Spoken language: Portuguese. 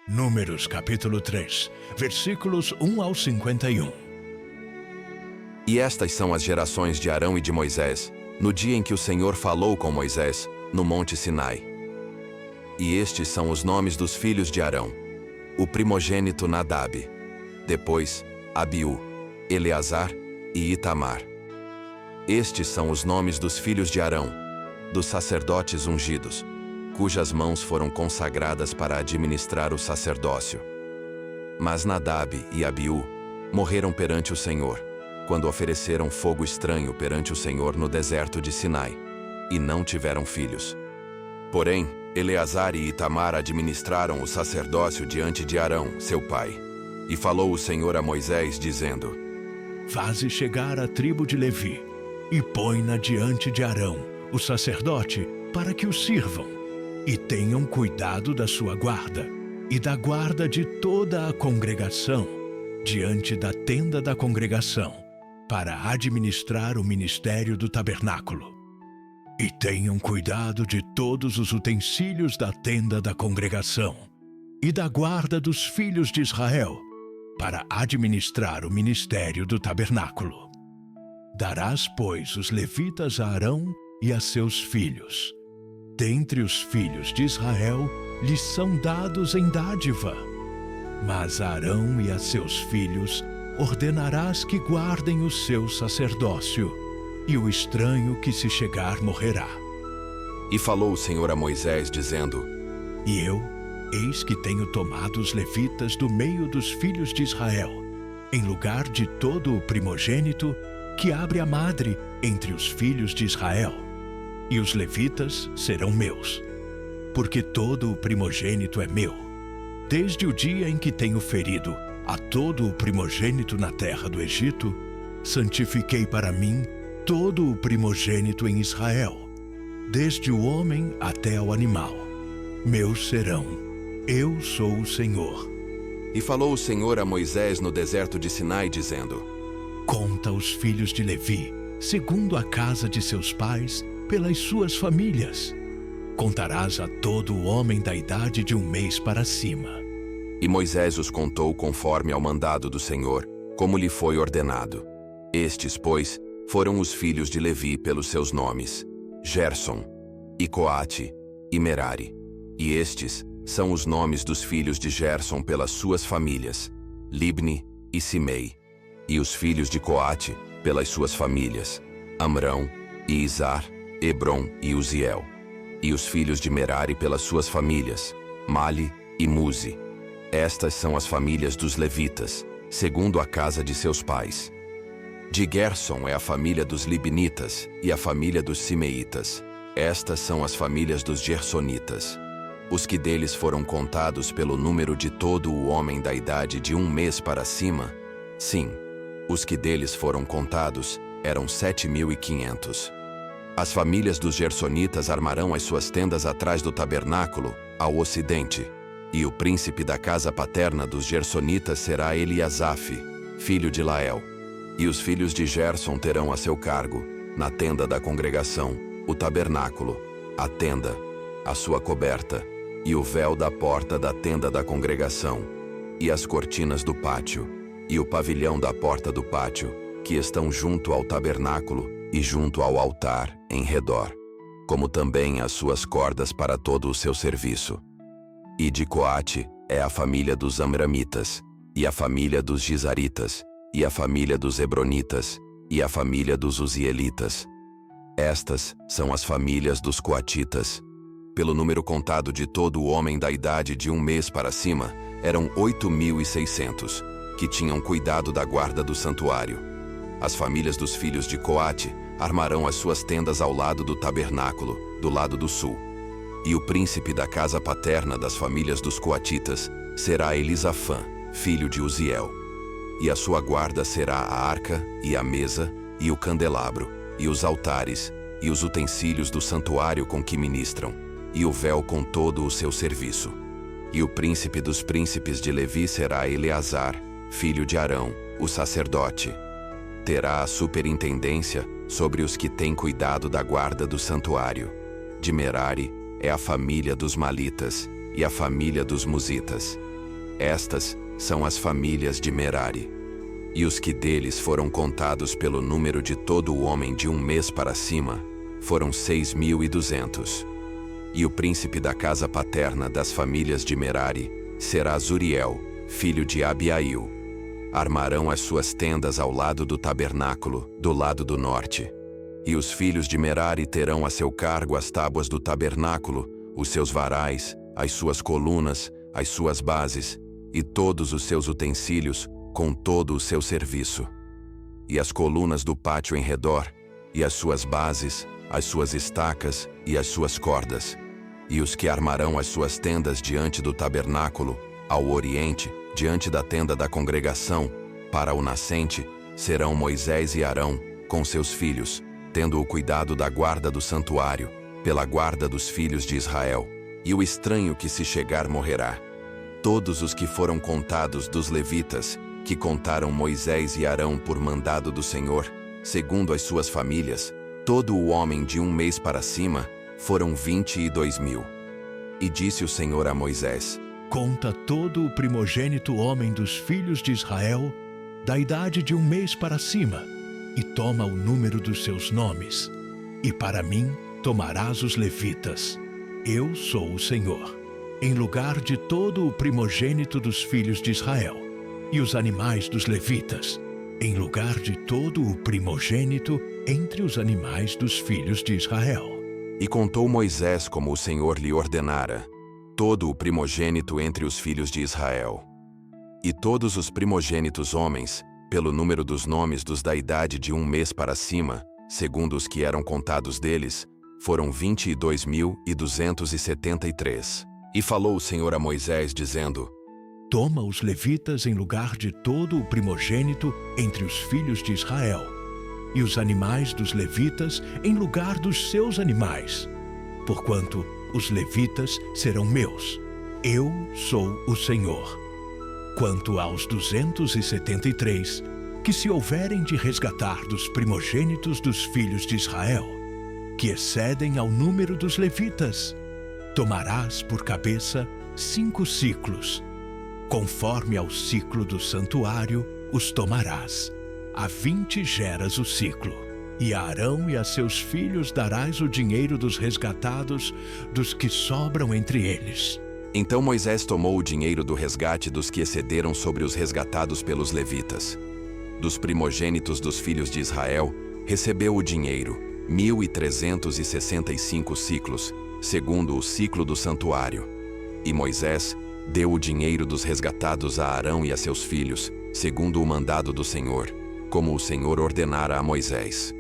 Números capítulo 3, versículos 1 ao 51. E estas são as gerações de Arão e de Moisés, no dia em que o Senhor falou com Moisés, no monte Sinai. E estes são os nomes dos filhos de Arão: o primogênito Nadab, depois Abiú, Eleazar e Itamar. Estes são os nomes dos filhos de Arão, dos sacerdotes ungidos, cujas mãos foram consagradas para administrar o sacerdócio. Mas Nadab e Abiú morreram perante o Senhor, quando ofereceram fogo estranho perante o Senhor no deserto de Sinai, e não tiveram filhos. Porém, Eleazar e Itamar administraram o sacerdócio diante de Arão, seu pai. E falou o Senhor a Moisés, dizendo: Faze chegar a tribo de Levi, e põe-na diante de Arão, o sacerdote, para que o sirvam, e tenham cuidado da sua guarda, e da guarda de toda a congregação, diante da tenda da congregação, para administrar o ministério do tabernáculo. E tenham cuidado de todos os utensílios da tenda da congregação, e da guarda dos filhos de Israel, para administrar o ministério do tabernáculo. Darás, pois, os levitas a Arão e a seus filhos. Dentre os filhos de Israel, lhes são dados em dádiva. Mas a Arão e a seus filhos ordenarás que guardem o seu sacerdócio, e o estranho que se chegar morrerá. E falou o Senhor a Moisés, dizendo: E eu, eis que tenho tomado os levitas do meio dos filhos de Israel, em lugar de todo o primogênito que abre a madre entre os filhos de Israel. E os levitas serão meus, porque todo o primogênito é meu. Desde o dia em que tenho ferido a todo o primogênito na terra do Egito, santifiquei para mim todo o primogênito em Israel, desde o homem até ao animal. Meus serão. Eu sou o Senhor. E falou o Senhor a Moisés no deserto de Sinai, dizendo: Conta os filhos de Levi, segundo a casa de seus pais, pelas suas famílias. Contarás a todo o homem da idade de 1 mês para cima. E Moisés os contou conforme ao mandado do Senhor, como lhe foi ordenado. Estes, pois, foram os filhos de Levi pelos seus nomes: Gerson, e Coate, e Merari. E estes são os nomes dos filhos de Gerson pelas suas famílias: Libni e Simei. E os filhos de Coate, pelas suas famílias: Amrão e Izar, Hebron e Uziel. E os filhos de Merari pelas suas famílias: Mali e Muzi. Estas são as famílias dos levitas, segundo a casa de seus pais. De Gerson é a família dos Libnitas e a família dos Simeitas. Estas são as famílias dos Gersonitas. Os que deles foram contados pelo número de todo o homem da idade de 1 mês para cima, sim, os que deles foram contados eram 7.500. As famílias dos Gersonitas armarão as suas tendas atrás do tabernáculo, ao ocidente, e o príncipe da casa paterna dos Gersonitas será Eliasaf, filho de Lael. E os filhos de Gerson terão a seu cargo, na tenda da congregação, o tabernáculo, a tenda, a sua coberta, e o véu da porta da tenda da congregação, e as cortinas do pátio, e o pavilhão da porta do pátio, que estão junto ao tabernáculo e junto ao altar, em redor, como também as suas cordas para todo o seu serviço. E de Coate é a família dos Amramitas, e a família dos Gizaritas, e a família dos Hebronitas, e a família dos Uzielitas. Estas são as famílias dos Coatitas. Pelo número contado de todo o homem da idade de 1 mês para cima, eram 8.600, que tinham cuidado da guarda do santuário. As famílias dos filhos de Coate armarão as suas tendas ao lado do tabernáculo, do lado do sul. E o príncipe da casa paterna das famílias dos Coatitas será Elisafã, filho de Uziel. E a sua guarda será a arca, e a mesa, e o candelabro, e os altares, e os utensílios do santuário com que ministram, e o véu com todo o seu serviço. E o príncipe dos príncipes de Levi será Eleazar, filho de Arão, o sacerdote. Terá a superintendência sobre os que têm cuidado da guarda do santuário. De Merari é a família dos Malitas e a família dos Musitas. Estas são as famílias de Merari. E os que deles foram contados pelo número de todo o homem de um mês para cima, foram 6.200. E o príncipe da casa paterna das famílias de Merari será Zuriel, filho de Abiail. Armarão as suas tendas ao lado do tabernáculo, do lado do norte. E os filhos de Merari terão a seu cargo as tábuas do tabernáculo, os seus varais, as suas colunas, as suas bases, e todos os seus utensílios, com todo o seu serviço. E as colunas do pátio em redor, e as suas bases, as suas estacas e as suas cordas. E os que armarão as suas tendas diante do tabernáculo, ao oriente, diante da tenda da congregação, para o nascente, serão Moisés e Arão, com seus filhos, tendo o cuidado da guarda do santuário, pela guarda dos filhos de Israel. E o estranho que se chegar morrerá. Todos os que foram contados dos levitas, que contaram Moisés e Arão por mandado do Senhor, segundo as suas famílias, todo o homem de um mês para cima, foram 22.000. E disse o Senhor a Moisés: Conta todo o primogênito homem dos filhos de Israel, da idade de um mês para cima, e toma o número dos seus nomes. E para mim tomarás os levitas. Eu sou o Senhor, em lugar de todo o primogênito dos filhos de Israel, e os animais dos levitas, em lugar de todo o primogênito entre os animais dos filhos de Israel. E contou Moisés como o Senhor lhe ordenara, todo o primogênito entre os filhos de Israel. E todos os primogênitos homens, pelo número dos nomes dos da idade de um mês para cima, segundo os que eram contados deles, foram 22.273. E falou o Senhor a Moisés, dizendo: Toma os levitas em lugar de todo o primogênito entre os filhos de Israel, e os animais dos levitas em lugar dos seus animais, porquanto os levitas serão meus. Eu sou o Senhor. Quanto aos 273, que se houverem de resgatar dos primogênitos dos filhos de Israel, que excedem ao número dos levitas, tomarás por cabeça 5 ciclos. Conforme ao ciclo do santuário, os tomarás. A 20 geras o ciclo. E a Arão e a seus filhos darás o dinheiro dos resgatados, dos que sobram entre eles. Então Moisés tomou o dinheiro do resgate dos que excederam sobre os resgatados pelos levitas. Dos primogênitos dos filhos de Israel, recebeu o dinheiro, 1.365 ciclos, segundo o ciclo do santuário. E Moisés deu o dinheiro dos resgatados a Arão e a seus filhos, segundo o mandado do Senhor, como o Senhor ordenara a Moisés.